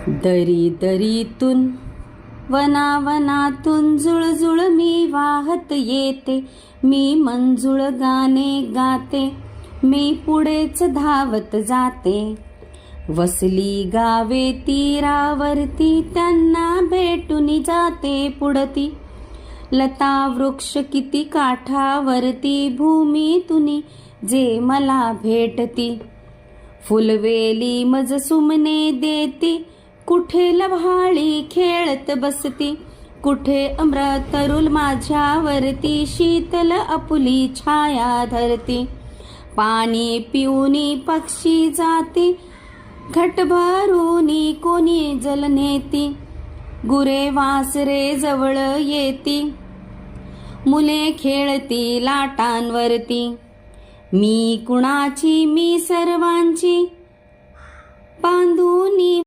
दरी दरीतून वनावनातून जुळजुळ मी वाहत येते, मी मंजुळ गाणे गाते, मी पुढेच धावत जाते. वसली गावे तीरावरती त्यांना भेटून जाते पुढती. लता वृक्ष किती काठावरती भूमीतून जे मला भेटती. फुलवेली मज सुमने देती, कुठे लव्हाळी खेळत बसती. कुठे अमृतरुल माझ्यावरती शीतल आपुली छाया धरती. पाणी पिऊनी पक्षी जाती, घट भरूनी कोणी जल नेती. गुरे वासरे जवळ येती, मुले खेळती लाटांवरती. मी कुणाची मी सर्वांची बांधूनी